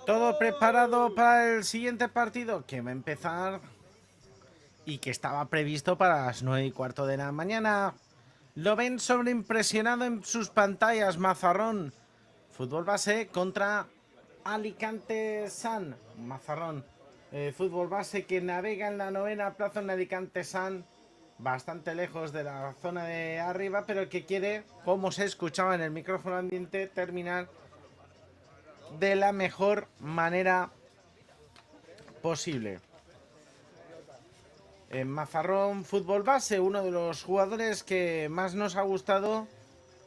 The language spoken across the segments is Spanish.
Todo preparado para el siguiente partido que va a empezar y que estaba previsto para las 9:15 de la mañana. Lo ven sobreimpresionado en sus pantallas. Mazarrón Fútbol Base contra Alicante Sun. Mazarrón Fútbol Base, que navega en la 9ª plaza en Alicante Sun, bastante lejos de la zona de arriba, pero que quiere, como se escuchaba en el micrófono ambiente, terminar de la mejor manera posible. En Mazarrón Fútbol Base, uno de los jugadores que más nos ha gustado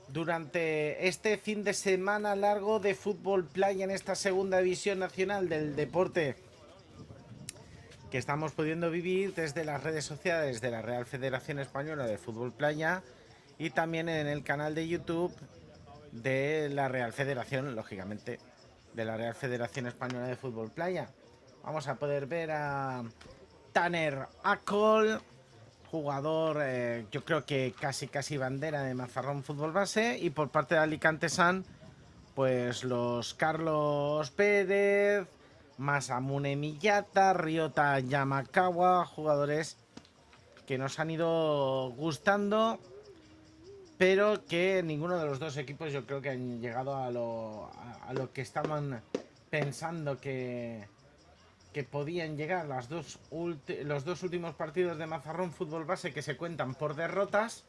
durante este fin de semana largo de fútbol playa en esta segunda división nacional del deporte que estamos pudiendo vivir desde las redes sociales de la Real Federación Española de Fútbol Playa y también en el canal de YouTube de la Real Federación, lógicamente, de la Real Federación Española de Fútbol Playa. Vamos a poder ver a Tanner Acol, jugador, yo creo que casi bandera de Mazarrón Fútbol Base, y por parte de Alicante Sun, pues los Carlos Pérez, Masamune Miyata, Ryota Yamakawa, jugadores que nos han ido gustando, pero que ninguno de los dos equipos yo creo que han llegado a lo que estaban pensando que podían llegar. Los dos últimos partidos de Mazarrón Fútbol Base, que se cuentan por derrotas,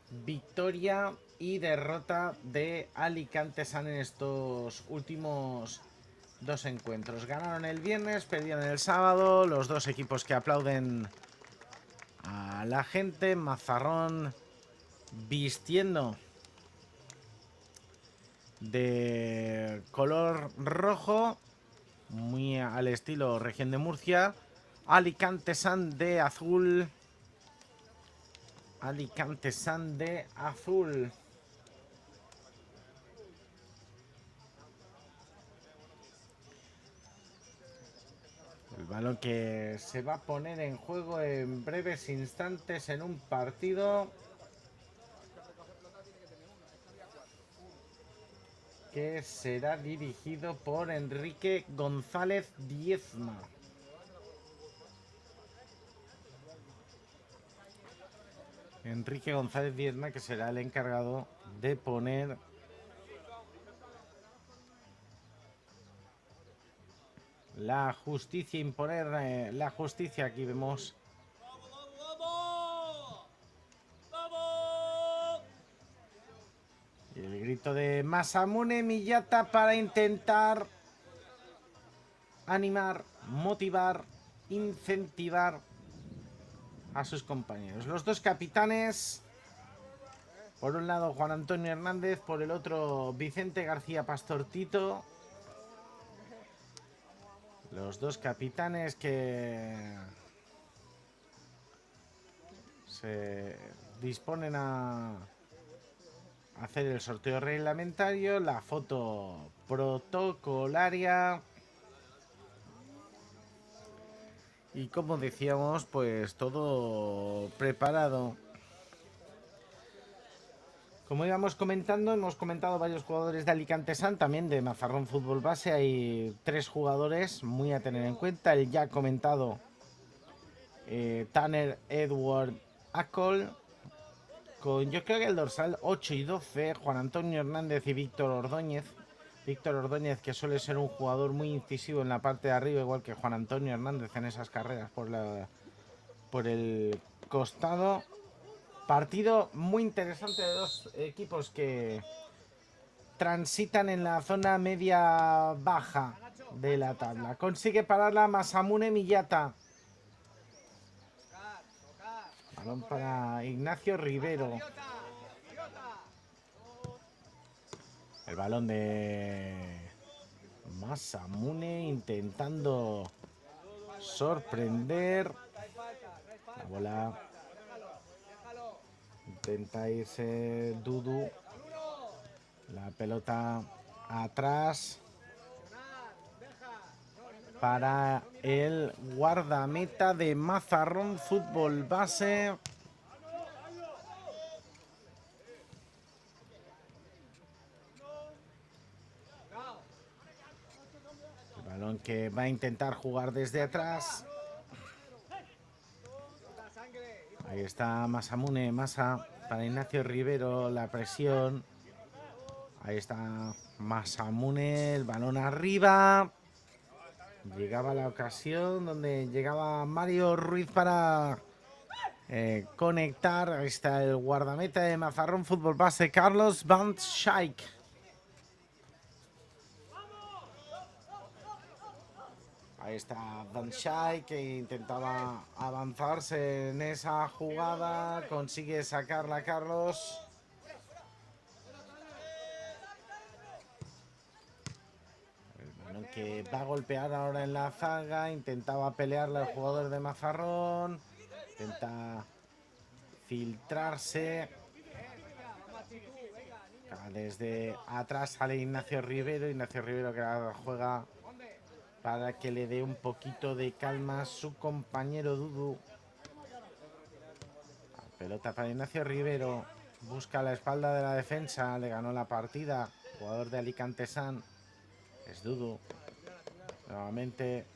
victoria y derrota de Alicante Sun en estos últimos dos encuentros. Ganaron el viernes, perdieron el sábado. Los dos equipos que aplauden a la gente. Mazarrón vistiendo de color rojo, muy al estilo región de Murcia. Alicante Sun de azul. Alicante Sun de azul. El balón que se va a poner en juego en breves instantes en un partido que será dirigido por Enrique González Diezma. Enrique González Diezma, que será el encargado de poner la justicia, imponer la justicia. Aquí vemos el grito de Masamune Miyata para intentar animar, motivar, incentivar a sus compañeros. Los dos capitanes, por un lado Juan Antonio Hernández, por el otro Vicente García Pastortito. Los dos capitanes que se disponen a hacer el sorteo reglamentario, la foto protocolaria. Y como decíamos, pues todo preparado. Como íbamos comentando, hemos comentado varios jugadores de Alicante Sun, también de Mazarrón Fútbol Base. Hay tres jugadores muy a tener en cuenta. El ya comentado Tanner Edward Acol, con yo creo que el dorsal 8 y 12, Juan Antonio Hernández y Víctor Ordóñez. Víctor Ordóñez, que suele ser un jugador muy incisivo en la parte de arriba, igual que Juan Antonio Hernández en esas carreras por el costado. Partido muy interesante de dos equipos que transitan en la zona media baja de la tabla. Consigue pararla Masamune Miyata. Balón para Ignacio Rivero. El balón de Masamune intentando sorprender. La bola intenta irse Dudu. La pelota atrás para el guardameta de Mazarrón Fútbol Base. Balón que va a intentar jugar desde atrás. Ahí está Masamune, Masa para Ignacio Rivero, la presión. Ahí está Masamune, el balón arriba. Llegaba la ocasión donde llegaba Mario Ruiz para conectar. Ahí está el guardameta de Mazarrón Fútbol Base, Carlos Van Schaik. Ahí está Van Schaik, que intentaba avanzarse en esa jugada. Consigue sacarla Carlos. El balón que va a golpear ahora en la zaga. Intentaba pelearle al jugador de Mazarrón. Intenta filtrarse. Desde atrás sale Ignacio Rivero. Ignacio Rivero que la juega para que le dé un poquito de calma a su compañero Dudu. La pelota para Ignacio Rivero. Busca la espalda de la defensa. Le ganó la partida. Jugador de Alicante San. Es Dudu. Nuevamente.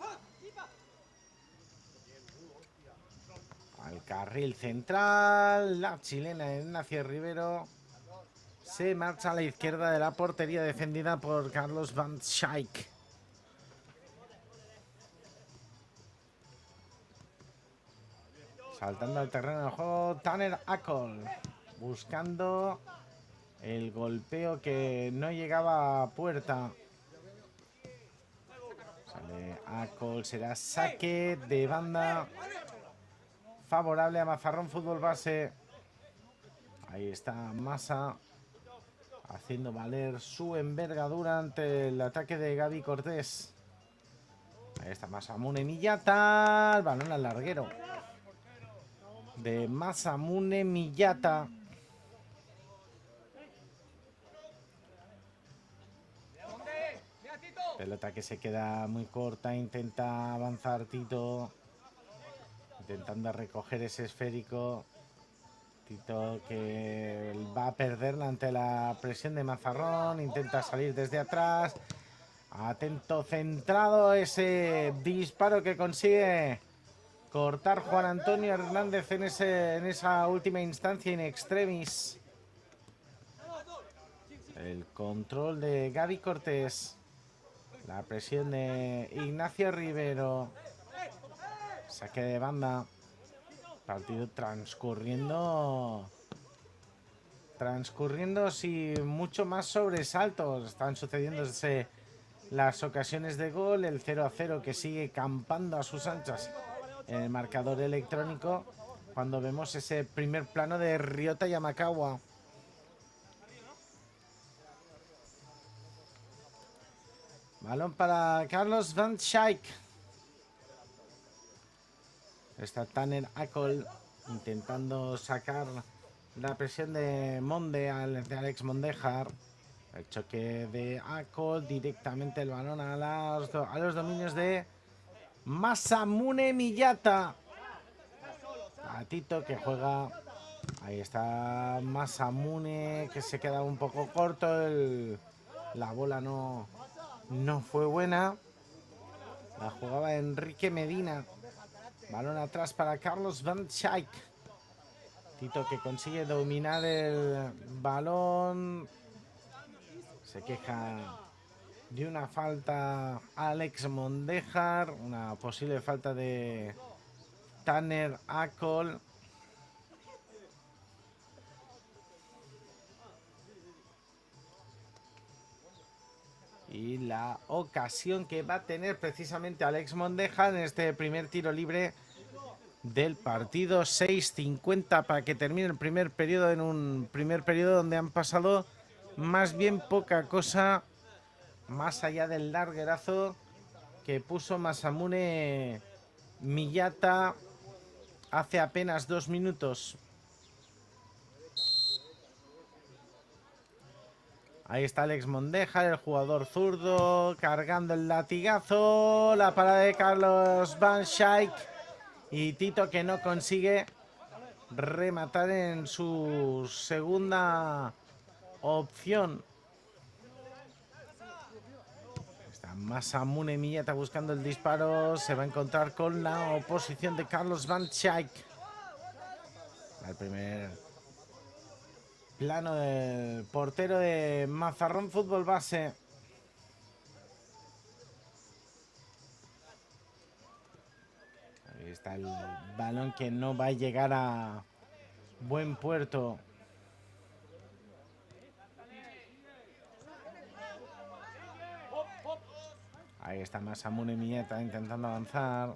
Al carril central. La chilena Ignacio Rivero. Se marcha a la izquierda de la portería defendida por Carlos Van Schaik. Saltando al terreno de juego, Tanner Akol. Buscando el golpeo que no llegaba a puerta. Sale Akol, será saque de banda. Favorable a Mazarrón Fútbol Base. Ahí está Masa. Haciendo valer su envergadura ante el ataque de Gaby Cortés. Ahí está Masamune Miyata. El balón al larguero. De Masamune Miyata. Pelota que se queda muy corta. Intenta avanzar Tito. Intentando recoger ese esférico. Tito que va a perderla ante la presión de Mazarrón. Intenta salir desde atrás. Atento, centrado ese disparo que consigue cortar Juan Antonio Hernández en esa última instancia in extremis. El control de Gaby Cortés. La presión de Ignacio Rivero. Saque de banda. Partido transcurriendo sin mucho más sobresaltos. Están sucediéndose las ocasiones de gol. El 0-0 que sigue campando a sus anchas en el marcador electrónico. Cuando vemos ese primer plano de Ryota Yamakawa. Balón para Carlos Van Schaik. Está Tanner Akol intentando sacar la presión de Monde, de Alex Mondejar. El choque de Akol, directamente el balón a los dominios de Masamune Miyata. Tito que juega. Ahí está Masamune, que se queda un poco corto. La bola no fue buena. La jugaba Enrique Medina. Balón atrás para Carlos Van Schaik. Tito que consigue dominar el balón. Se queja de una falta Alex Mondejar. Una posible falta de Tanner Akol. Y la ocasión que va a tener precisamente Alex Mondejar en este primer tiro libre del partido. 6:50 para que termine el primer periodo, en un primer periodo donde han pasado más bien poca cosa, más allá del larguerazo que puso Masamune Miyata hace apenas 2 minutos. Ahí está Alex Mondejar, el jugador zurdo, cargando el latigazo. La parada de Carlos Van Schaik. Y Tito que no consigue rematar en su segunda opción. Está Masamune Miyata buscando el disparo. Se va a encontrar con la oposición de Carlos Van Schaik. El primer plano del portero de Mazarrón Fútbol Base. Ahí está el balón que no va a llegar a buen puerto. Ahí está Masamune Miyata intentando avanzar.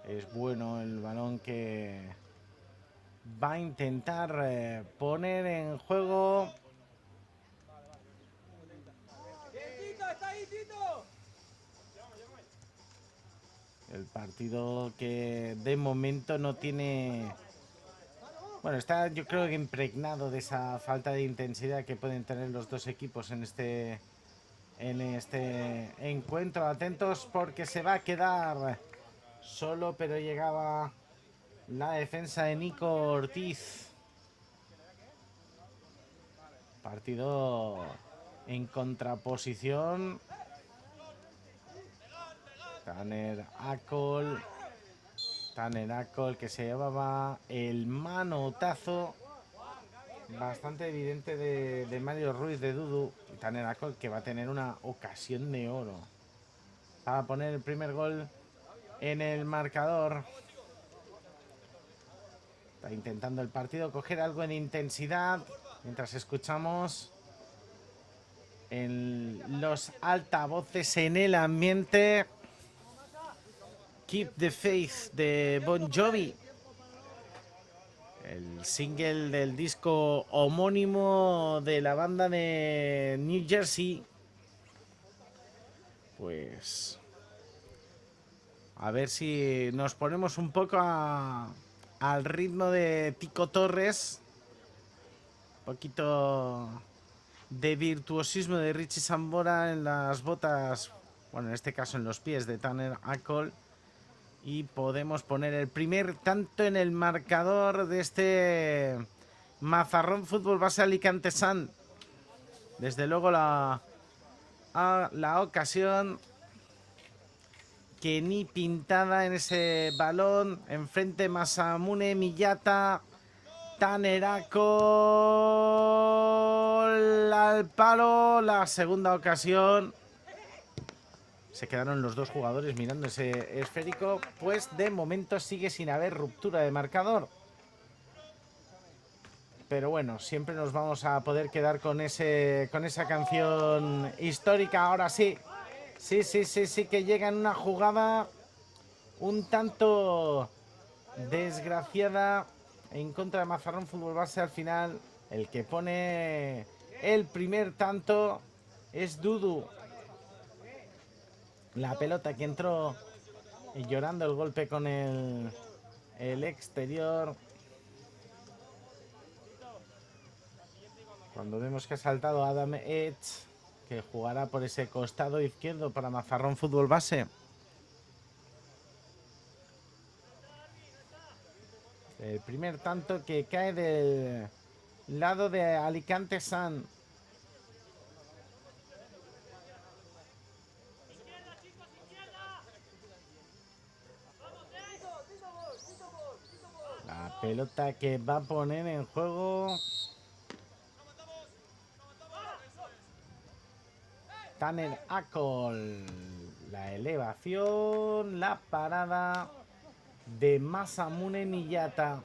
Es bueno el balón que va a intentar poner en juego. El partido que de momento no tiene... Bueno, está yo creo que impregnado de esa falta de intensidad que pueden tener los dos equipos en este encuentro. Atentos porque se va a quedar solo, pero llegaba la defensa de Nico Ortiz. Partido en contraposición. Tanner Acol que se llevaba el manotazo bastante evidente de Mario Ruiz de Dudu. Tanner Acol que va a tener una ocasión de oro para poner el primer gol en el marcador. Está intentando el partido coger algo en intensidad mientras escuchamos en los altavoces en el ambiente Keep the Faith de Bon Jovi, el single del disco homónimo de la banda de New Jersey. Pues a ver si nos ponemos un poco al ritmo de Tico Torres, un poquito de virtuosismo de Richie Sambora en las botas, bueno, en este caso en los pies de Tanner Acol, y podemos poner el primer tanto en el marcador de este Mazarrón Fútbol Base Alicante Sun. Desde luego la ocasión que ni pintada en ese balón. Enfrente Masamune Miyata, Tanner Acol al palo. La segunda ocasión. Se quedaron los dos jugadores mirando ese esférico. Pues de momento sigue sin haber ruptura de marcador. Pero bueno, siempre nos vamos a poder quedar con esa canción histórica. Ahora sí. Sí, que llega en una jugada un tanto desgraciada en contra de Mazarrón Fútbol Base. Al final, el que pone el primer tanto es Dudu. La pelota que entró llorando el golpe con el exterior. Cuando vemos que ha saltado Adam Edge, que jugará por ese costado izquierdo para Mazarrón Fútbol Base. El primer tanto que cae del lado de Alicante Sun. La pelota que va a poner en juego Tanner Acol. La elevación, la parada de Masamune Miyata.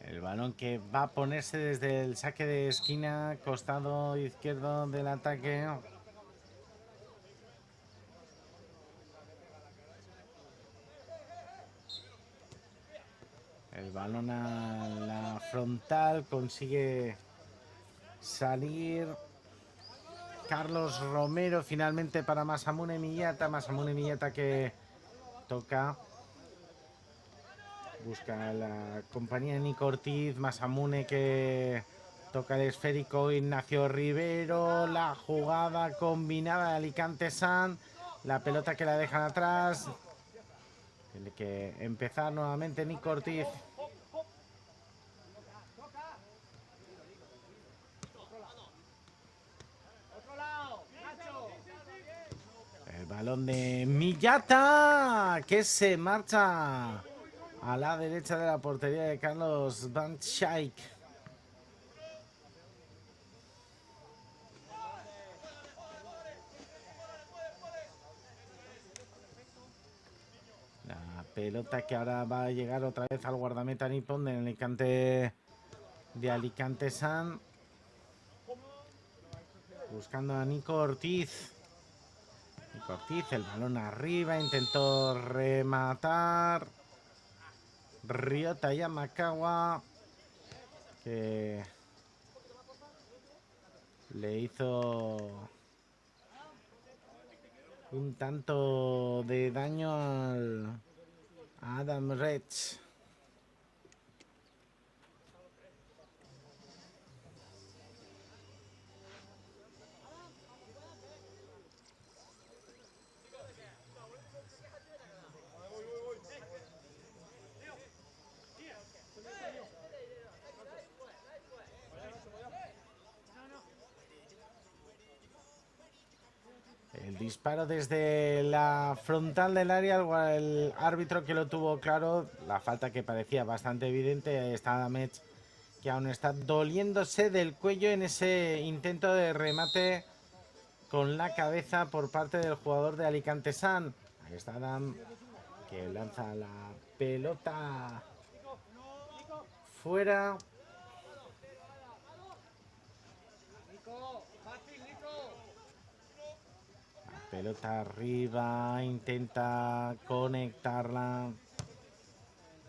El balón que va a ponerse desde el saque de esquina, costado izquierdo del ataque. El balón a la frontal, consigue salir Carlos Romero finalmente para Masamune Miyata. Masamune Miyata que toca, busca la compañía de Nico Ortiz. Masamune que toca el esférico, Ignacio Rivero. La jugada combinada de Alicante Sun. La pelota que la dejan atrás. Tiene que empezar nuevamente Nico Ortiz. El balón de Millata, que se marcha a la derecha de la portería de Carlos Van Schaik. La pelota que ahora va a llegar otra vez al guardameta nipón del Alicante, de Alicante San. Buscando a Nico Ortiz. Nico Ortiz, el balón arriba, intentó rematar. Ryota Yamakawa, que le hizo un tanto de daño a Adam Rech. El disparo desde la frontal del área, el árbitro que lo tuvo claro, la falta que parecía bastante evidente, está Adamech, que aún está doliéndose del cuello en ese intento de remate con la cabeza por parte del jugador de Alicante San. Ahí está Adam, que lanza la pelota fuera. Pelota arriba, intenta conectarla.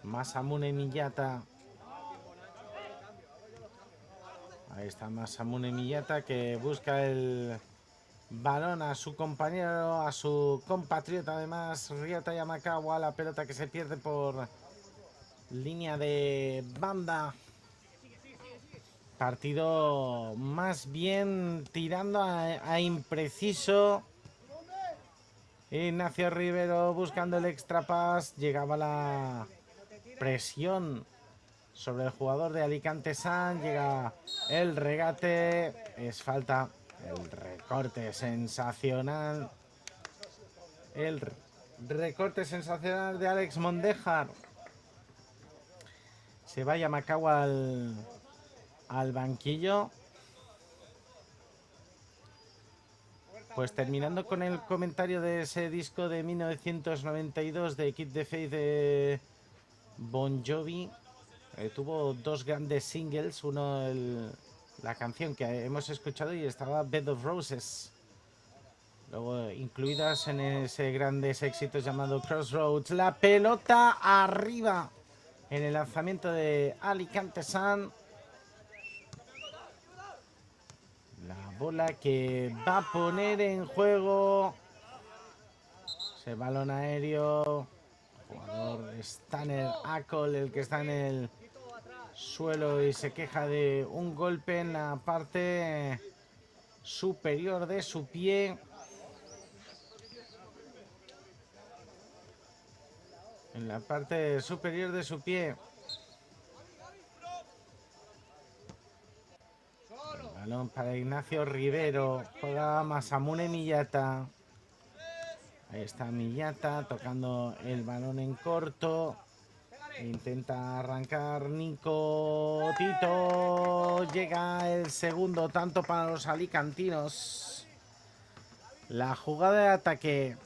Masamune Miyata. Ahí está Masamune Miyata, que busca el balón a su compañero, a su compatriota además, Ryota Yamakawa. La pelota que se pierde por línea de banda. Partido más bien tirando a impreciso. Ignacio Rivero buscando el extra pass. Llegaba la presión sobre el jugador de Alicante San. Llega el regate. Es falta. El recorte sensacional. El recorte sensacional de Alex Mondejar. Se va Yamakawa al banquillo. Pues terminando con el comentario de ese disco de 1992 de Keep the Faith de Bon Jovi. Tuvo dos grandes singles, uno la canción que hemos escuchado y estaba Bed of Roses. Luego incluidas en ese grandes éxitos llamado Crossroads. La pelota arriba en el lanzamiento de Alicante San. La bola que va a poner en juego ese balón aéreo. Jugador Stanner Acol, el que está en el suelo y se queja de un golpe en la parte superior de su pie. En la parte superior de su pie. El balón para Ignacio Rivero. Juega Masamune Miyata. Ahí está Miyata tocando el balón en corto. Intenta arrancar Nico Tito. Llega el segundo tanto para los alicantinos. La jugada de ataque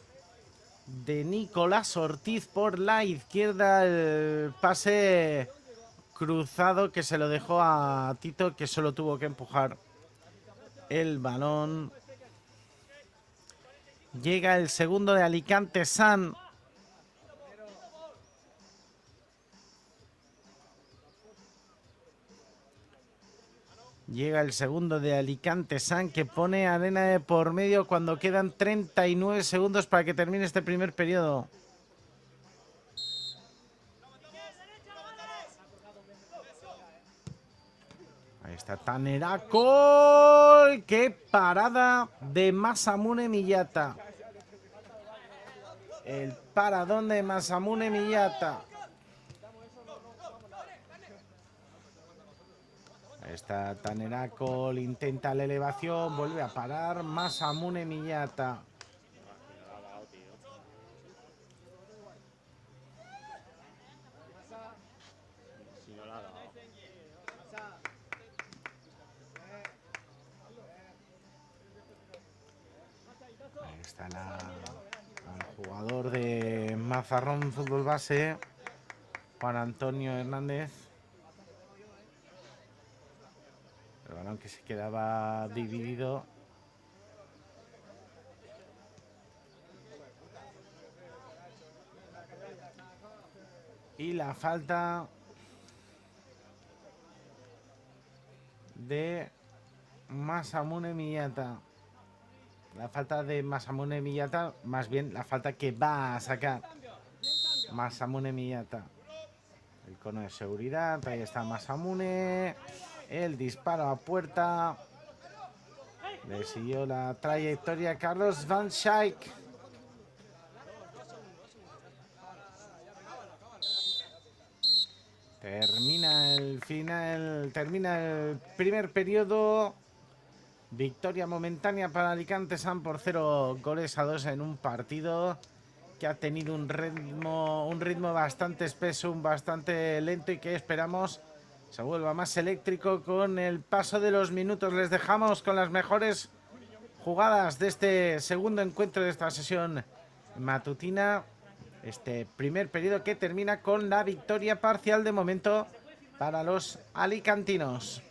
de Nicolás Ortiz por la izquierda. El pase cruzado que se lo dejó a Tito, que solo tuvo que empujar el balón. Llega el segundo de Alicante San. Llega el segundo de Alicante San, que pone arena de por medio cuando quedan 39 segundos para que termine este primer periodo. Ahí está Taneracol. ¡Qué parada de Masamune Miyata! El paradón de Masamune Miyata. Ahí está Tanerako, intenta la elevación, vuelve a parar Masamune Miyata. Ahí está el jugador de Mazarrón Fútbol Base, Juan Antonio Hernández. El balón que se quedaba dividido. Y la falta de Masamune Miyata. La falta de Masamune Miyata, más bien la falta que va a sacar Masamune Miyata. El cono de seguridad, ahí está Masamune. El disparo a puerta. Le siguió la trayectoria Carlos Van Schaik. Termina el primer periodo. Victoria momentánea para Alicante San por 0-2 en un partido que ha tenido un ritmo bastante espeso, bastante lento y que esperamos se vuelva más eléctrico con el paso de los minutos. Les dejamos con las mejores jugadas de este segundo encuentro de esta sesión matutina. Este primer periodo que termina con la victoria parcial de momento para los alicantinos.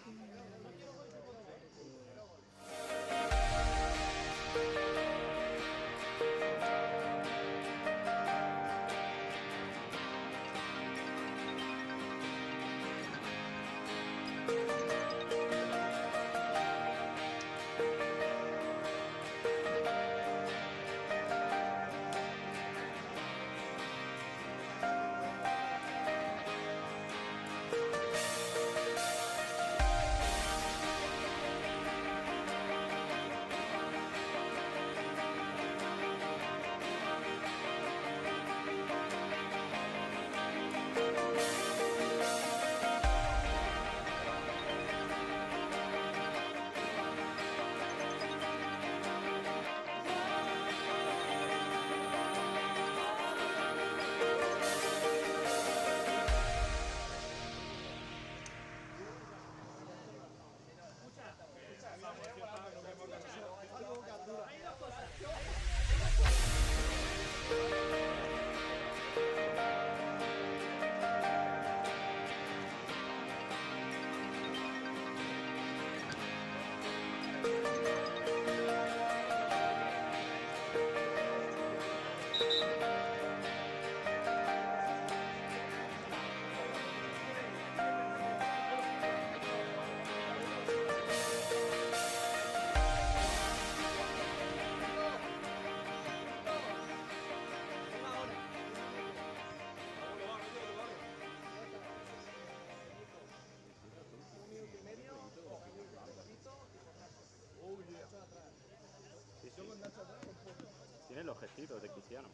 Tiene los gestitos de Cristiano.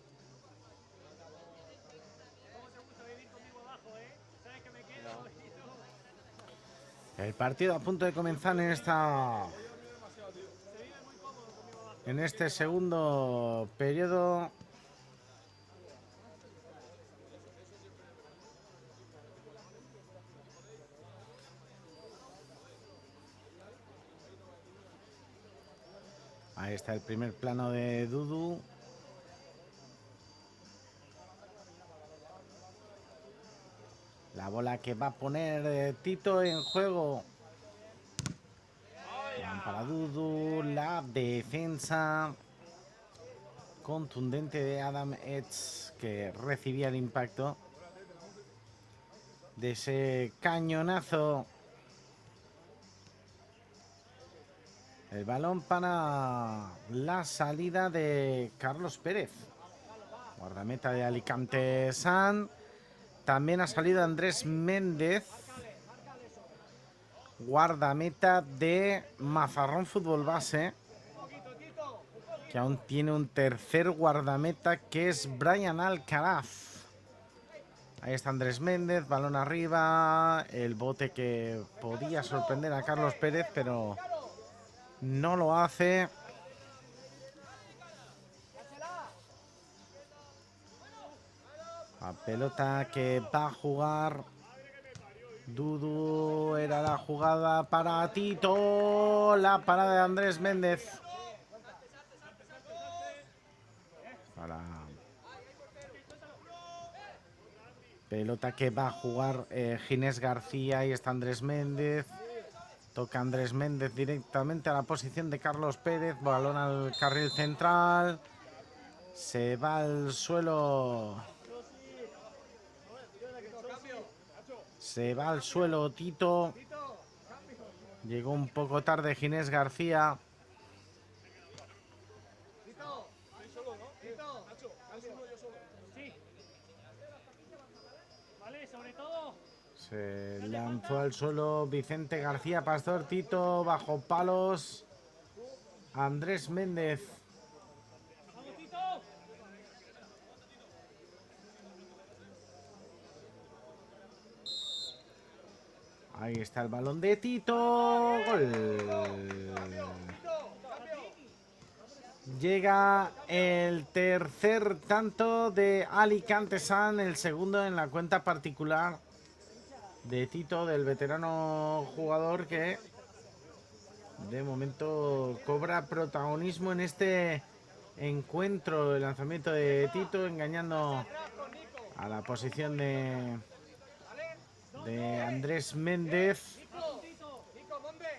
El partido a punto de comenzar en este segundo periodo. Ahí está el primer plano de Dudu. La bola que va a poner Tito en juego. Para Dudu, la defensa contundente de Adam Etz, que recibía el impacto de ese cañonazo. El balón para la salida de Carlos Pérez, guardameta de Alicante San. También ha salido Andrés Méndez, guardameta de Mazarrón Fútbol Base. que aún tiene un tercer guardameta, que es Brian Alcaraz. Ahí está Andrés Méndez, balón arriba, el bote que podía sorprender a Carlos Pérez, pero no lo hace. La pelota que va a jugar Dudu, era la jugada para Tito, la parada de Andrés Méndez. Para pelota que va a jugar Ginés García, y está Andrés Méndez. Toca Andrés Méndez directamente a la posición de Carlos Pérez, balón al carril central. Se va al suelo. Se va al suelo Tito. Llegó un poco tarde Ginés García. Se lanzó al suelo Vicente García Pastor. Tito bajo palos. Andrés Méndez. Ahí está el balón de Tito. Gol. Llega el tercer tanto de Alicante Sun, el segundo en la cuenta particular de Tito, del veterano jugador que de momento cobra protagonismo en este encuentro. El lanzamiento de Tito engañando a la posición de Andrés Méndez.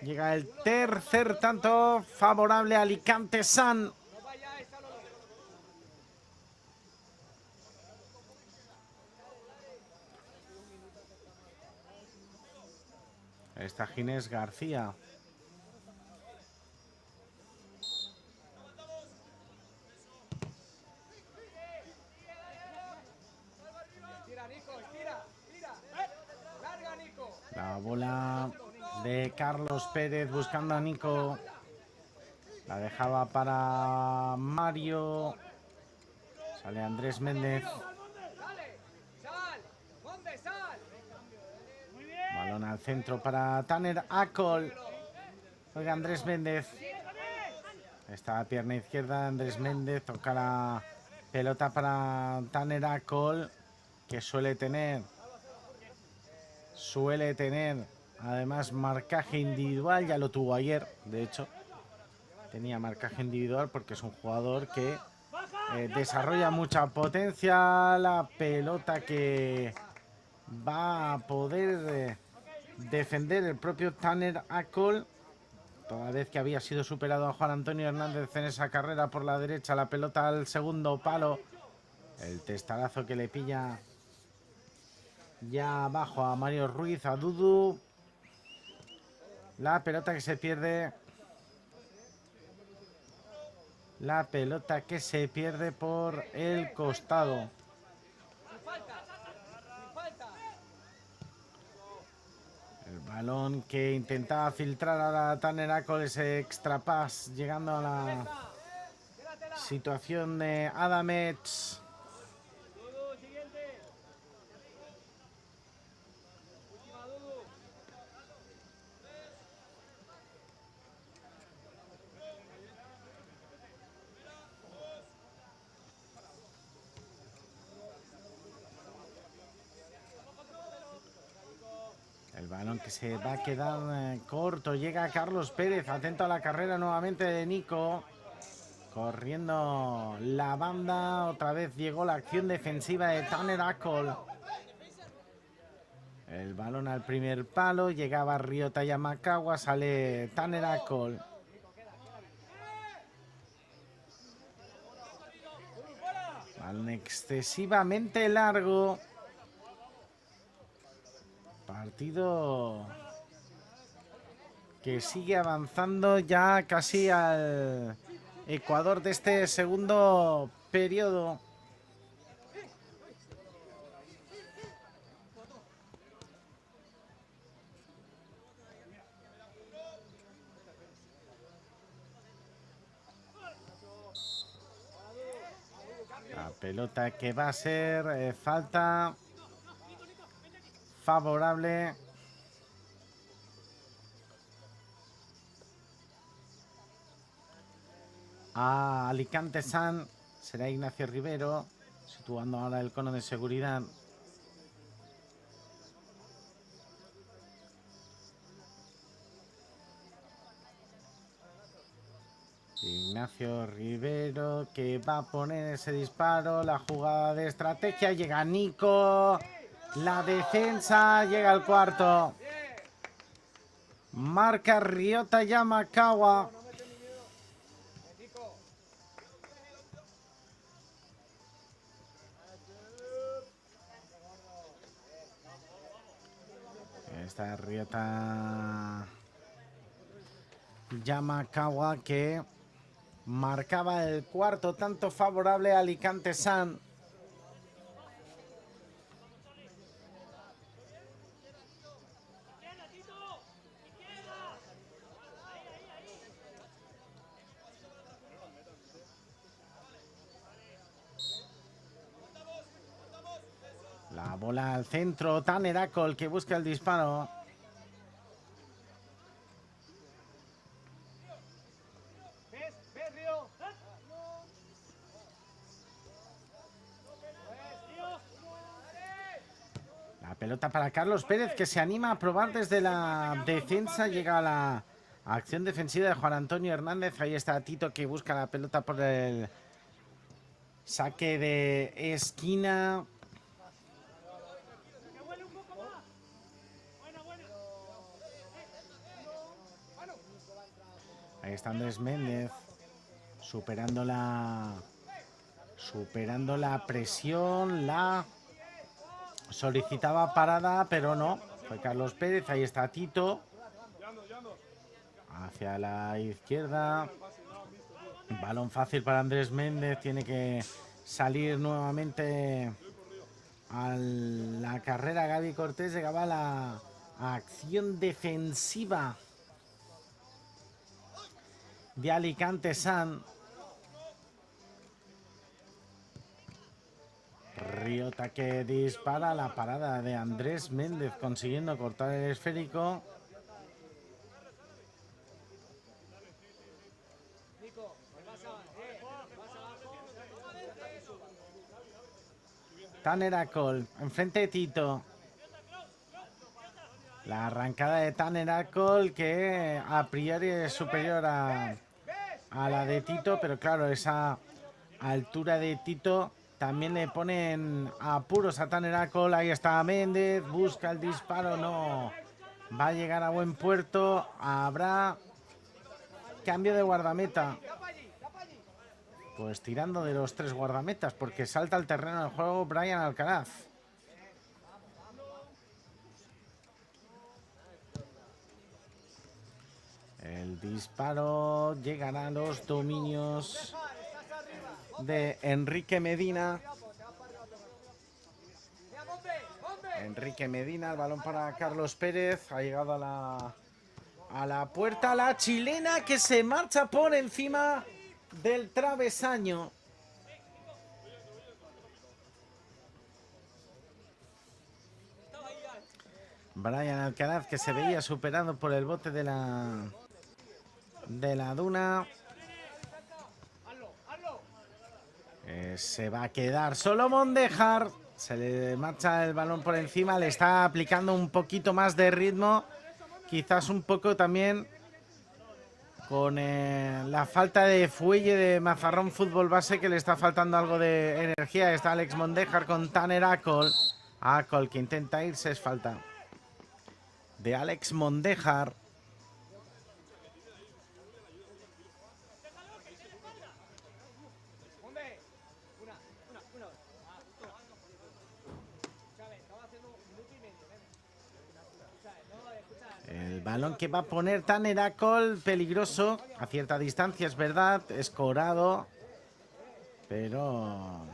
Llega el tercer tanto favorable a Alicante Sun. Está Ginés García. La bola de Carlos Pérez buscando a Nico. La dejaba para Mario. Sale Andrés Méndez. Balón al centro para Tanner Acol. Juega Andrés Méndez. Está a pierna izquierda Andrés Méndez. Toca la pelota para Tanner Acol, que suele tener además marcaje individual. Ya lo tuvo ayer, de hecho. Tenía marcaje individual porque es un jugador que desarrolla mucha potencia. La pelota que va a poder defender el propio Tanner Acol, toda vez que había sido superado a Juan Antonio Hernández en esa carrera por la derecha. La pelota al segundo palo. El testarazo que le pilla ya abajo a Mario Ruiz, a Dudu. La pelota que se pierde. La pelota que se pierde por el costado. El balón que intentaba filtrar a la Tanner con ese extra pass, llegando a la situación de Adamets. El balón que se va a quedar corto. Llega Carlos Pérez, atento a la carrera nuevamente de Nico. Corriendo la banda. Otra vez llegó la acción defensiva de Tanner Acol. El balón al primer palo. Llegaba Ryota Yamakawa. Sale Tanner Acol. Balón excesivamente largo. Partido que sigue avanzando ya casi al Ecuador de este segundo periodo. Pelota que va a ser falta favorable a Alicante Sun. Será Ignacio Rivero, situando ahora el cono de seguridad. Ignacio Rivero que va a poner ese disparo, la jugada de estrategia, llega Nico, la defensa, llega al cuarto. Marca Ryota Yamakawa. Esta Ryota Yamakawa que marcaba el cuarto tanto favorable a Alicante Sun. La bola al centro, Tanner Acol que busca el disparo. La pelota para Carlos Pérez que se anima a probar desde la defensa. Llega a la acción defensiva de Juan Antonio Hernández. Ahí está Tito que busca la pelota por el saque de esquina. Ahí está Andrés Méndez superando la presión. La solicitaba parada, pero no. Fue Carlos Pérez. Ahí está Tito. Hacia la izquierda. Balón fácil para Andrés Méndez. Tiene que salir nuevamente a la carrera Gaby Cortés. Llegaba la acción defensiva de Alicante Sun. Ryota que dispara, la parada de Andrés Méndez consiguiendo cortar el esférico. Tanner Acol, enfrente de Tito. La arrancada de Tanner Acol que a priori es superior a la de Tito, pero claro, esa altura de Tito también le ponen apuros a Tanner Acol. Ahí está Méndez, busca el disparo, no va a llegar a buen puerto. Habrá cambio de guardameta. Pues tirando de los tres guardametas, porque salta al terreno del juego Brian Alcaraz. El disparo llegará a los dominios de Enrique Medina. Enrique Medina, el balón para Carlos Pérez. Ha llegado a la puerta la chilena que se marcha por encima del travesaño. Brian Alcaraz que se veía superado por el bote de la duna. Se va a quedar solo Mondejar. Se le marcha el balón por encima. Le está aplicando un poquito más de ritmo. Quizás un poco también con la falta de fuelle de Mazarrón Fútbol Base, que le está faltando algo de energía. Está Alex Mondejar con Tanner Acol. Acol que intenta irse, es falta de Alex Mondejar. El balón que va a poner Tanner Acol, peligroso, a cierta distancia, es verdad, escorado, pero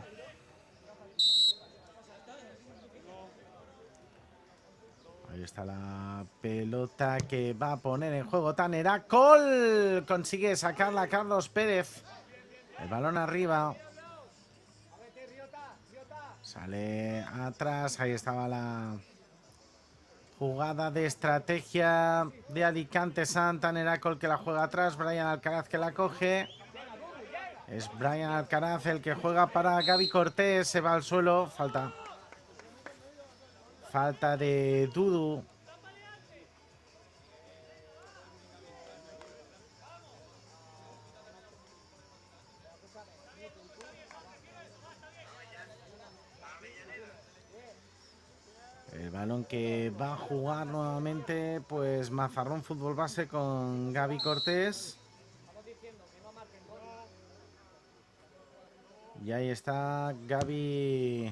ahí está la pelota que va a poner en juego Tanner Acol. Consigue sacarla Carlos Pérez. El balón arriba. Sale atrás, ahí estaba la jugada de estrategia de Alicante Santander, el que la juega atrás, Brian Alcaraz que la coge. Es Brian Alcaraz el que juega para Gaby Cortés, se va al suelo, falta de Dudu. El balón que va a jugar nuevamente, pues Mazarrón Fútbol Base con Gaby Cortés. Y ahí está Gaby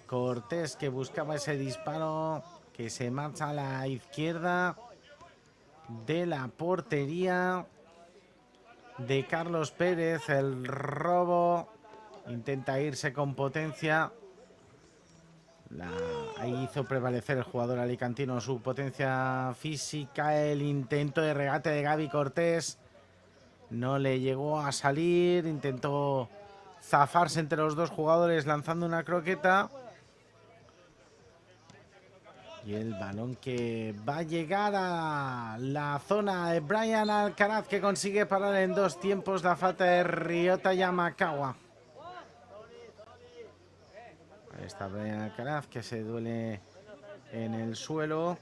Cortés que buscaba ese disparo que se marcha a la izquierda de la portería de Carlos Pérez. El robo intenta irse con potencia. Ahí hizo prevalecer el jugador alicantino su potencia física. El intento de regate de Gaby Cortés no le llegó a salir. Intentó zafarse entre los dos jugadores lanzando una croqueta. Y el balón que va a llegar a la zona de Brian Alcaraz, que consigue parar en 2 tiempos la falta de Ryota Yamakawa. Ahí está Brian Alcaraz que se duele en el suelo.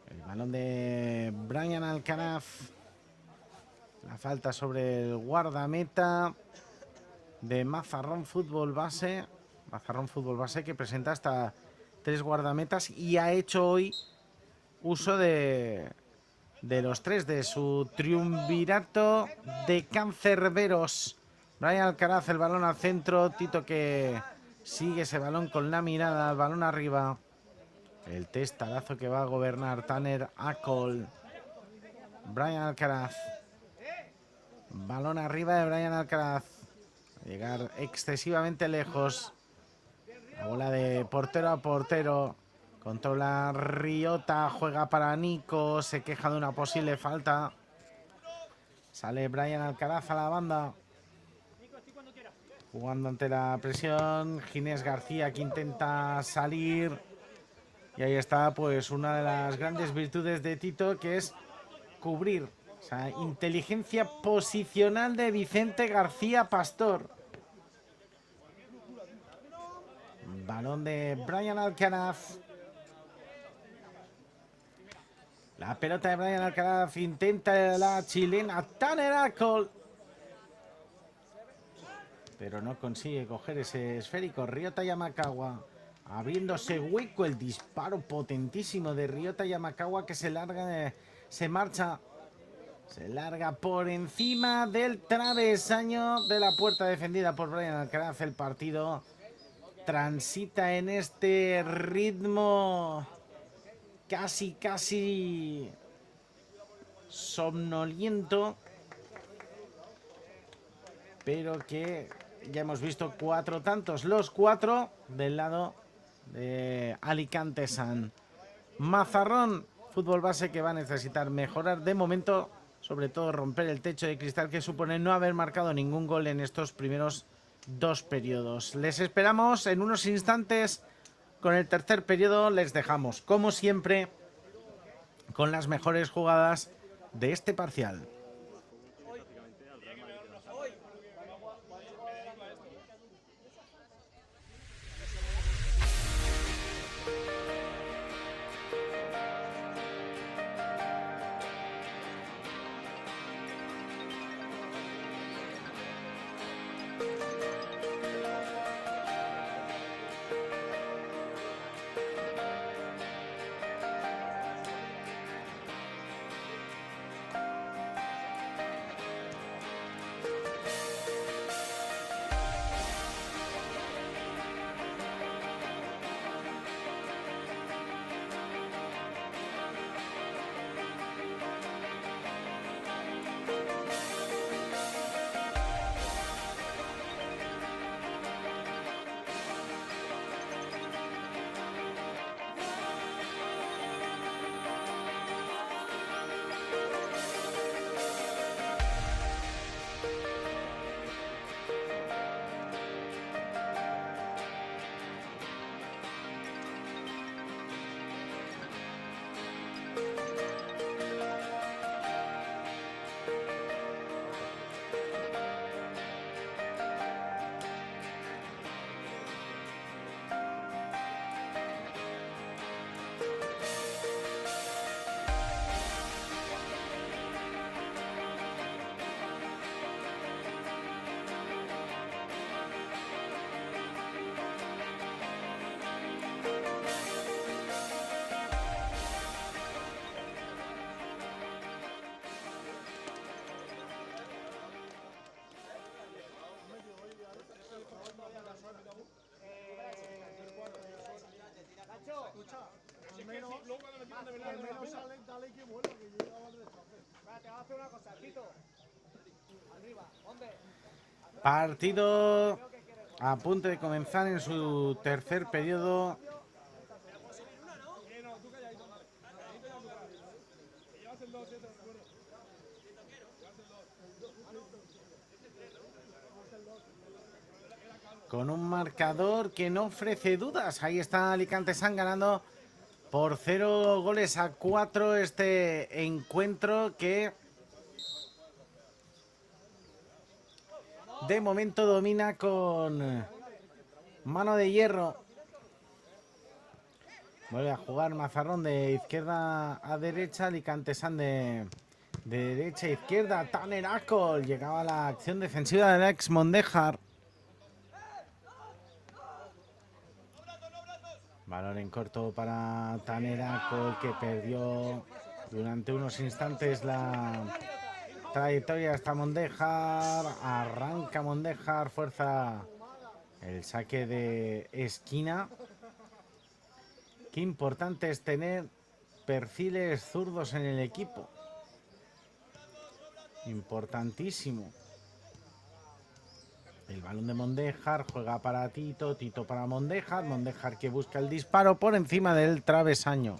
El balón de Brian Alcaraz. La falta sobre el guardameta de Mazarrón Fútbol Base. Mazarrón Fútbol Base que presenta hasta 3 guardametas y ha hecho hoy uso de los 3 de su triunvirato de cancerberos. Brian Alcaraz, el balón al centro. Tito que sigue ese balón con la mirada, el balón arriba. El testarazo que va a gobernar Tanner Acol. Brian Alcaraz. Balón arriba de Brian Alcaraz. Llegar excesivamente lejos. La bola de portero a portero. Controla Ryota, juega para Nico, se queja de una posible falta. Sale Brian Alcaraz a la banda. Jugando ante la presión. Ginés García que intenta salir. Y ahí está pues una de las grandes virtudes de Tito, que es cubrir. O sea, inteligencia posicional de Vicente García Pastor. Balón de Brian Alcaraz. La pelota de Brian Alcaraz, intenta la chilena Tanner Acol, pero no consigue coger ese esférico. Ryota Yamakawa abriéndose hueco, el disparo potentísimo de Ryota Yamakawa que se larga, se larga por encima del travesaño de la puerta defendida por Brian Alcaraz. El partido transita en este ritmo casi somnoliento, pero que ya hemos visto 4 tantos, los 4 del lado de Alicante San. Mazarrón Fútbol Base que va a necesitar mejorar de momento, sobre todo romper el techo de cristal que supone no haber marcado ningún gol en estos primeros 2 periodos. Les esperamos en unos instantes con el tercer periodo. Les dejamos, como siempre, con las mejores jugadas de este parcial. Partido a punto de comenzar en su tercer periodo. Con un marcador que no ofrece dudas. Ahí está Alicante San ganando por 0-4 este encuentro que de momento domina con mano de hierro. Vuelve a jugar Mazarrón de izquierda a derecha, Alicante San de derecha a izquierda. Tanner Acol llegaba a la acción defensiva del ex Mondejar. Balón en corto para Tanner Acol, que perdió durante unos instantes la trayectoria hasta Mondejar. Arranca Mondejar, fuerza el saque de esquina. Qué importante es tener perfiles zurdos en el equipo. Importantísimo. El balón de Mondejar, juega para Tito, Tito para Mondejar, Mondejar que busca el disparo por encima del travesaño.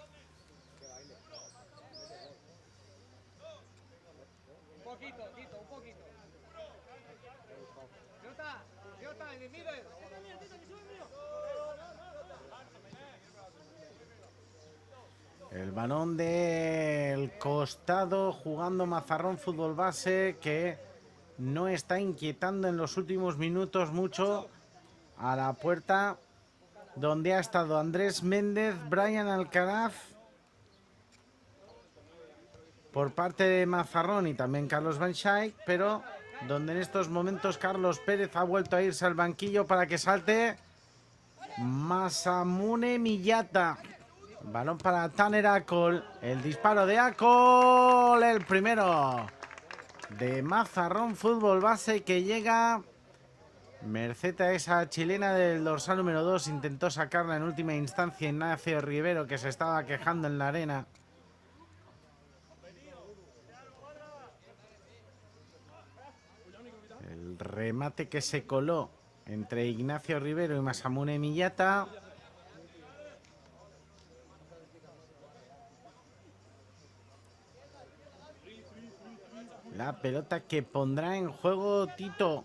El balón del costado jugando Mazarrón Fútbol Base, que no está inquietando en los últimos minutos mucho a la puerta donde ha estado Andrés Méndez, Brian Alcaraz por parte de Mazarrón y también Carlos Van Schaik, pero donde en estos momentos Carlos Pérez ha vuelto a irse al banquillo para que salte Masamune Miyata. Balón para Tanner Acol, el disparo de Acol, el primero de Mazarrón Fútbol Base, que llega merced a esa chilena del dorsal número 2. Intentó sacarla en última instancia Ignacio Rivero, que se estaba quejando en la arena. El remate que se coló entre Ignacio Rivero y Masamune Miyata. La pelota que pondrá en juego Tito.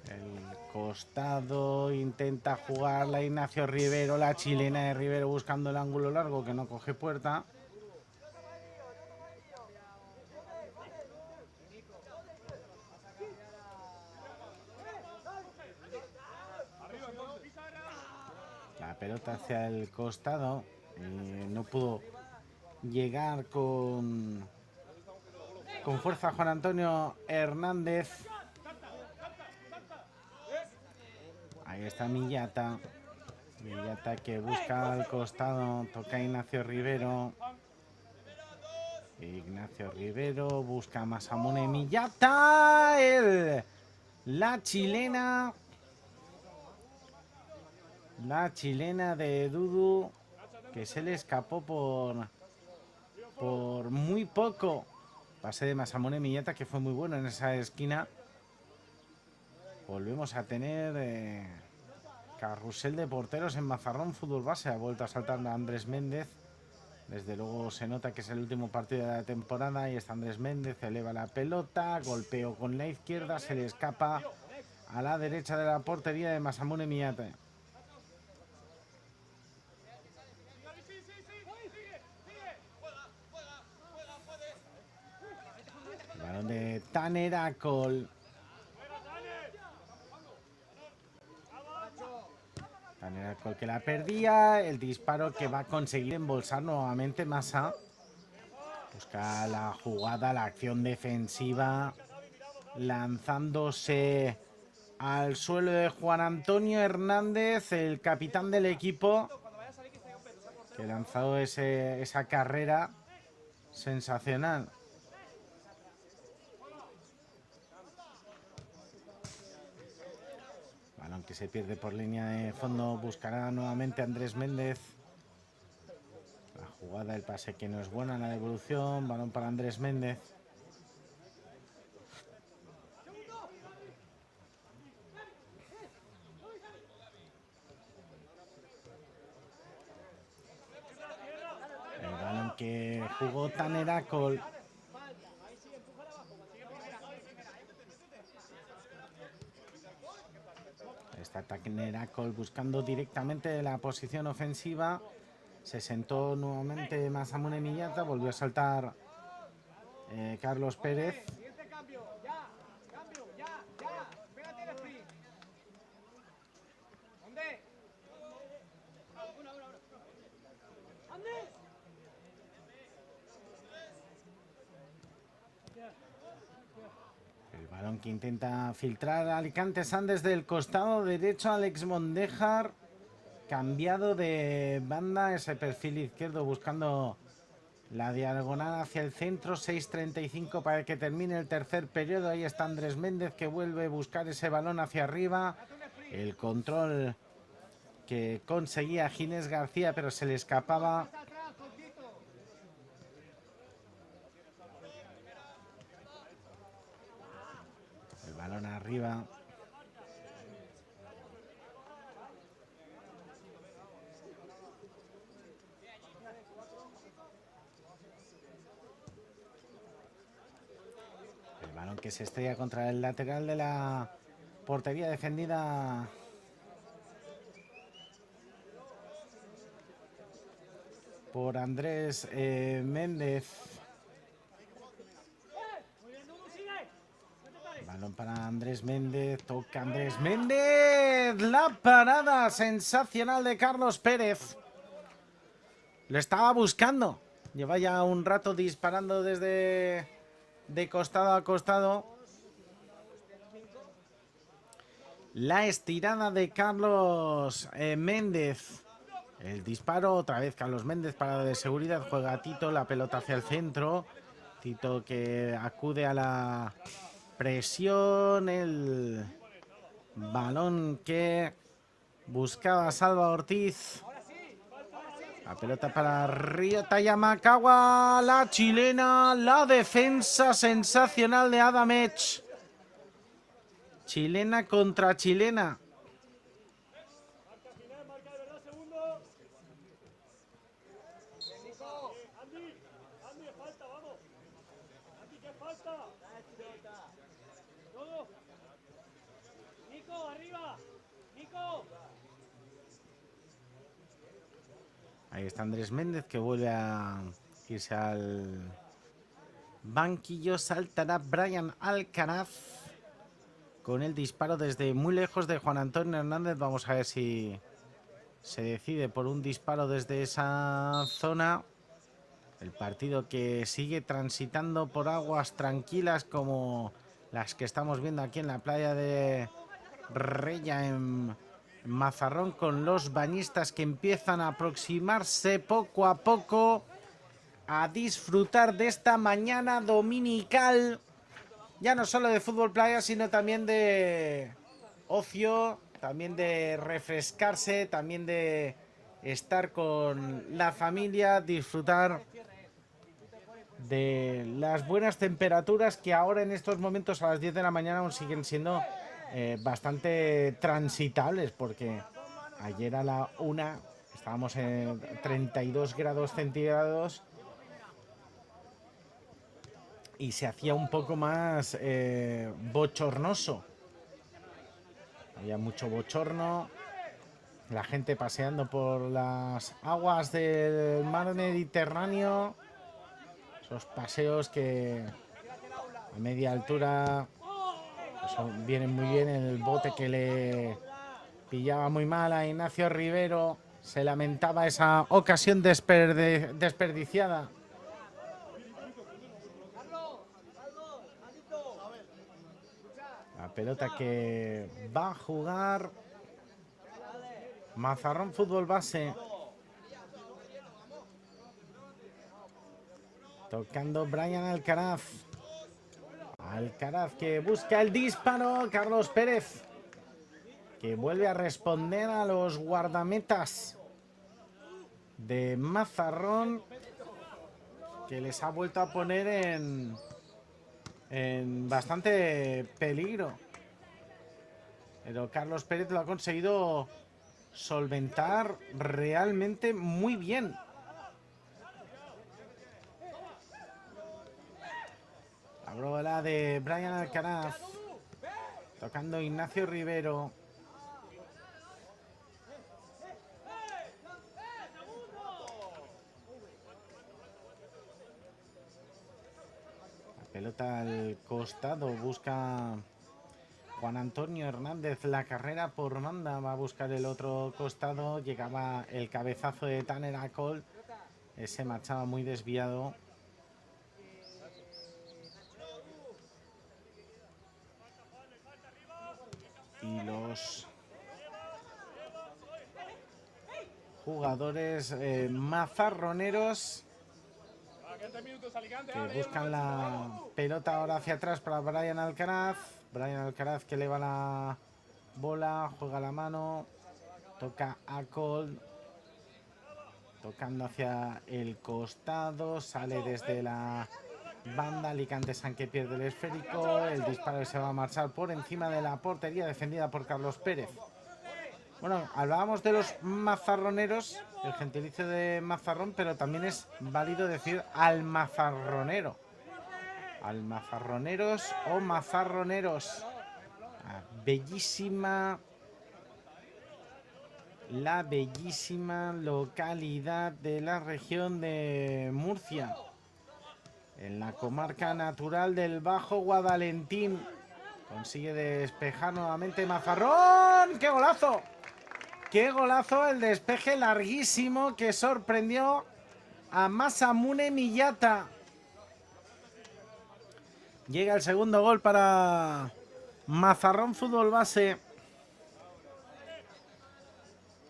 El costado intenta jugarla Ignacio Rivero, la chilena de Rivero buscando el ángulo largo que no coge puerta. La pelota hacia el costado, no pudo llegar con fuerza Juan Antonio Hernández. Ahí está Miyata. Miyata que busca al costado, toca Ignacio Rivero. Ignacio Rivero busca a Masamune Miyata. La chilena. La chilena de Dudu, que se le escapó por muy poco. Pase de Masamune Miyata, que fue muy bueno en esa esquina. Volvemos a tener carrusel de porteros en Mazarrón Fútbol Base. Ha vuelto a saltar a Andrés Méndez. Desde luego se nota que es el último partido de la temporada. Y está Andrés Méndez, eleva la pelota, golpeo con la izquierda, se le escapa a la derecha de la portería de Masamune Miyata. El balón de Tanner Acol. Tanner Acol que la perdía. El disparo que va a conseguir embolsar nuevamente Massa. Busca la jugada, la acción defensiva. Lanzándose al suelo de Juan Antonio Hernández, el capitán del equipo, que ha lanzado esa carrera sensacional. Balón que se pierde por línea de fondo. Buscará nuevamente Andrés Méndez. La jugada, el pase que no es buena, la devolución. Balón para Andrés Méndez. El balón que jugó Tanner Cole. Está Tanner Cole buscando directamente la posición ofensiva. Se sentó nuevamente Masamune Miyata. Volvió a saltar Carlos Pérez. El balón que intenta filtrar Alicante San desde el costado derecho. Alex Mondejar, cambiado de banda, ese perfil izquierdo buscando la diagonal hacia el centro. 6:35 para que termine el tercer periodo. Ahí está Andrés Méndez, que vuelve a buscar ese balón hacia arriba. El control que conseguía Ginés García, pero se le escapaba. El balón arriba. El balón que se estrella contra el lateral de la portería defendida por Andrés Méndez. Balón para Andrés Méndez. Toca Andrés Méndez. La parada sensacional de Carlos Pérez. Lo estaba buscando. Lleva ya un rato disparando desde de costado a costado. La estirada de Carlos Méndez. El disparo, otra vez Carlos Méndez para de seguridad. Juega Tito, la pelota hacia el centro. Tito que acude a la presión. El balón que buscaba Salva Ortiz. La pelota para Ryota Yamakawa. La chilena. La defensa sensacional de Adamech. Chilena contra chilena. Ahí está Andrés Méndez, que vuelve a irse al banquillo. Saltará Brian Alcaraz con el disparo desde muy lejos de Juan Antonio Hernández. Vamos a ver si se decide por un disparo desde esa zona. El partido que sigue transitando por aguas tranquilas como las que estamos viendo aquí en la playa de Rella, en Mazarrón, con los bañistas que empiezan a aproximarse poco a poco a disfrutar de esta mañana dominical, ya no solo de fútbol playa, sino también de ocio, también de refrescarse, también de estar con la familia, disfrutar de las buenas temperaturas que ahora en estos momentos a las 10 de la mañana aún siguen siendo bastante transitables, porque ayer a la 1 estábamos en 32 grados centígrados y se hacía un poco más bochornoso. Había mucho bochorno, la gente paseando por las aguas del mar Mediterráneo, esos paseos que a media altura pues vienen muy bien. En el bote que le pillaba muy mal a Ignacio Rivero, se lamentaba esa ocasión desperdiciada. La pelota que va a jugar Mazarrón Fútbol Base. Tocando Brian Alcaraz. Alcaraz que busca el disparo. Carlos Pérez. que vuelve a responder a los guardametas de Mazarrón, que les ha vuelto a poner en bastante peligro. Pero Carlos Pérez lo ha conseguido solventar realmente muy bien. La bola de Brian Alcaraz, tocando Ignacio Rivero. La pelota al costado, busca Juan Antonio Hernández la carrera por banda, va a buscar el otro costado, llegaba el cabezazo de Tanner Acol, se marchaba muy desviado. Y los jugadores mazarroneros que buscan la pelota ahora hacia atrás para Brian Alcaraz. Brian Alcaraz que eleva la bola, juega la mano, toca a Cole, tocando hacia el costado, sale desde la banda, Alicante San que pierde el esférico, el disparo se va a marchar por encima de la portería defendida por Carlos Pérez. Bueno, hablábamos de los mazarroneros, el gentilicio de mazarrón, pero también es válido decir almazarronero. Almazarroneros o mazarroneros. La bellísima localidad de la región de Murcia, en la comarca natural del Bajo Guadalentín. Consigue despejar nuevamente Mazarrón. ¡Qué golazo! ¡Qué golazo! El despeje larguísimo que sorprendió a Masamune Miyata. Llega el segundo gol para Mazarrón Fútbol Base.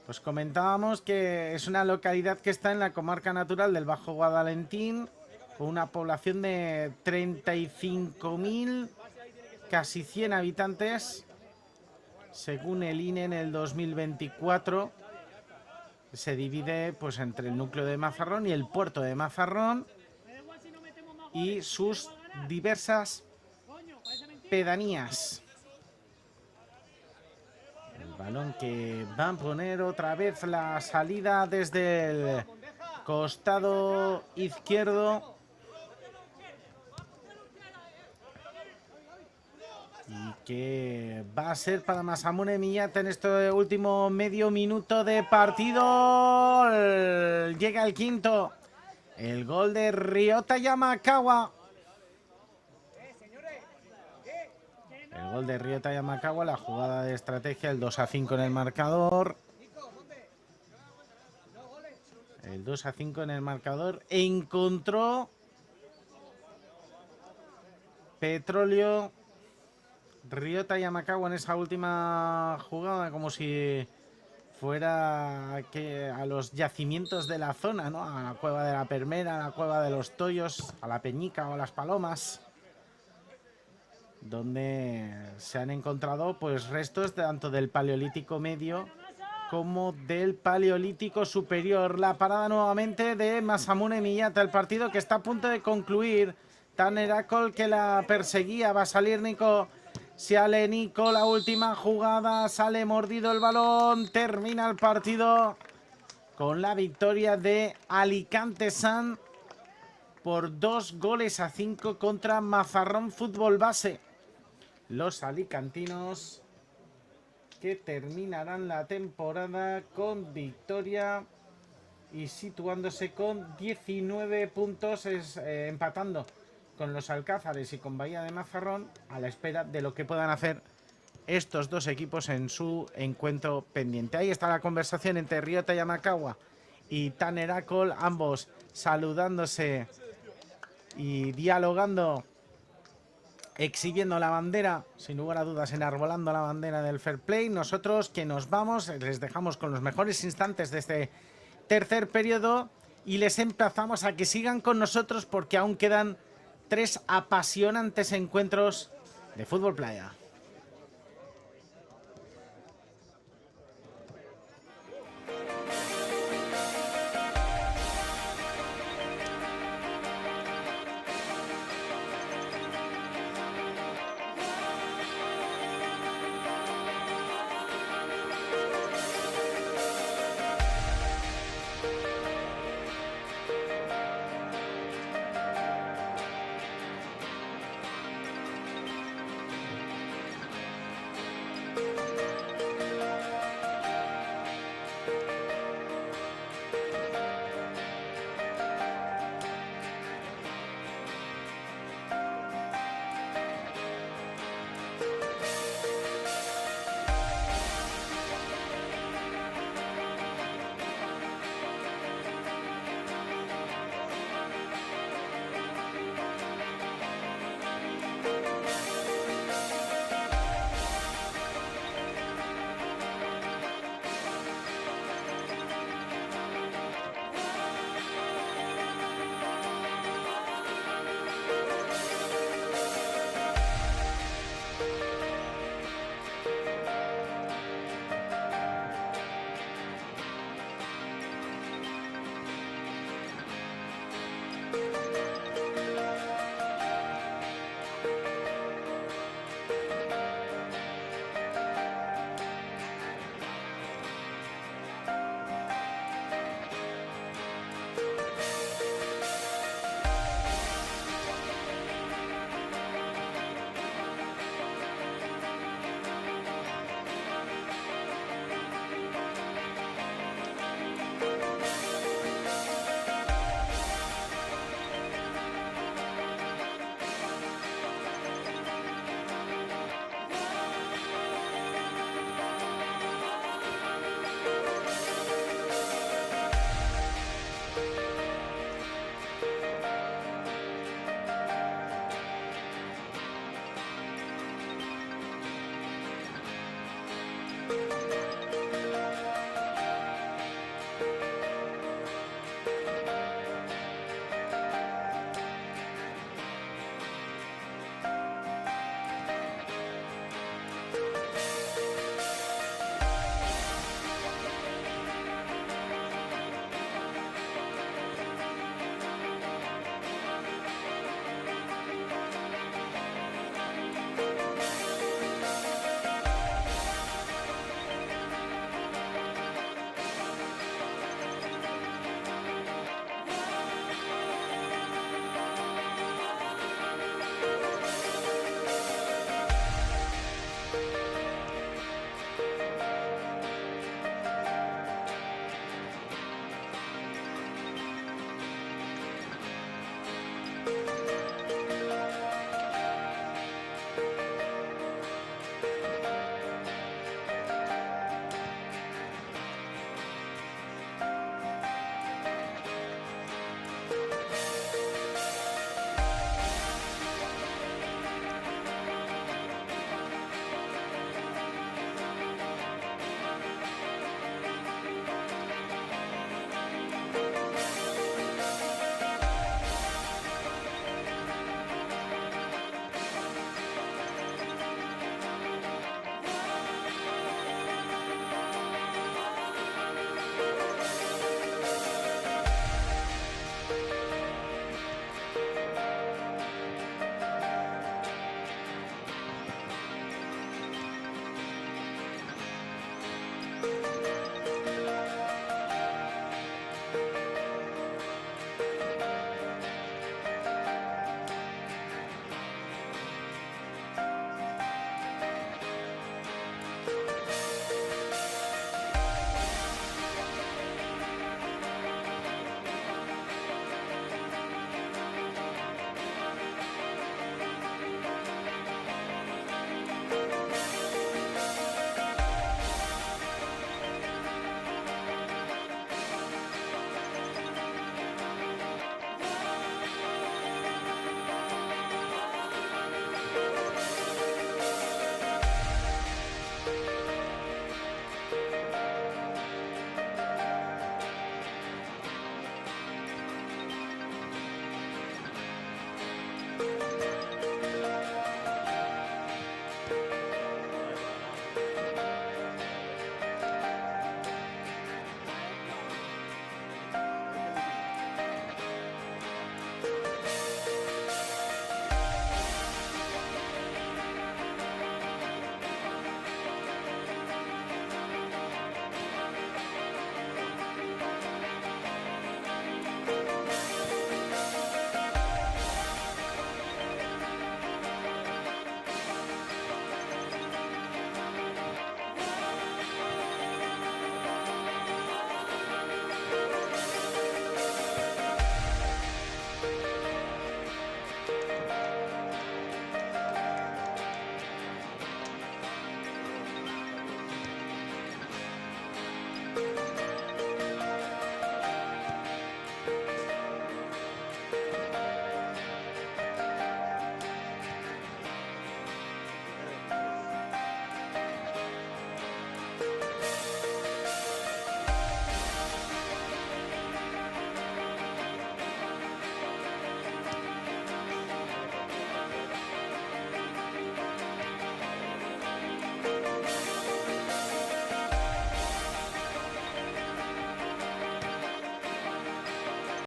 Pues comentábamos que es una localidad que está en la comarca natural del Bajo Guadalentín, con una población de 35.000, casi 100 habitantes, según el INE en el 2024. Se divide pues entre el núcleo de Mazarrón y el puerto de Mazarrón y sus diversas pedanías. El balón que va a poner otra vez la salida desde el costado izquierdo. Y que va a ser para Masamune Miyata en este último medio minuto de partido. Llega el quinto. El gol de Ryota Yamakawa. El gol de Ryota Yamakawa, la jugada de estrategia, el 2-5 en el marcador. El 2-5 en el marcador. Encontró petróleo Ryota Yamakawa en esa última jugada, como si fuera a los yacimientos de la zona, ¿no? A la cueva de la Permera, a la cueva de los Toyos, a la Peñica o a las Palomas, donde se han encontrado pues restos tanto del Paleolítico Medio como del Paleolítico Superior. La parada nuevamente de Masamune Miyata, el partido que está a punto de concluir. Tanner Acol que la perseguía, va a salir Nico. Sale Nico, la última jugada, sale mordido el balón, termina el partido con la victoria de Alicante San por 2-5 contra Mazarrón Fútbol Base. Los alicantinos que terminarán la temporada con victoria y situándose con 19 puntos, empatando con los Alcázares y con Bahía de Mazarrón, a la espera de lo que puedan hacer estos dos equipos en su encuentro pendiente. Ahí está la conversación entre Ryota Yamakawa y Tanner Acol, ambos saludándose y dialogando, exhibiendo la bandera, sin lugar a dudas enarbolando la bandera del fair play. Nosotros que nos vamos, les dejamos con los mejores instantes de este tercer periodo y les emplazamos a que sigan con nosotros porque aún quedan 3 apasionantes encuentros de fútbol playa.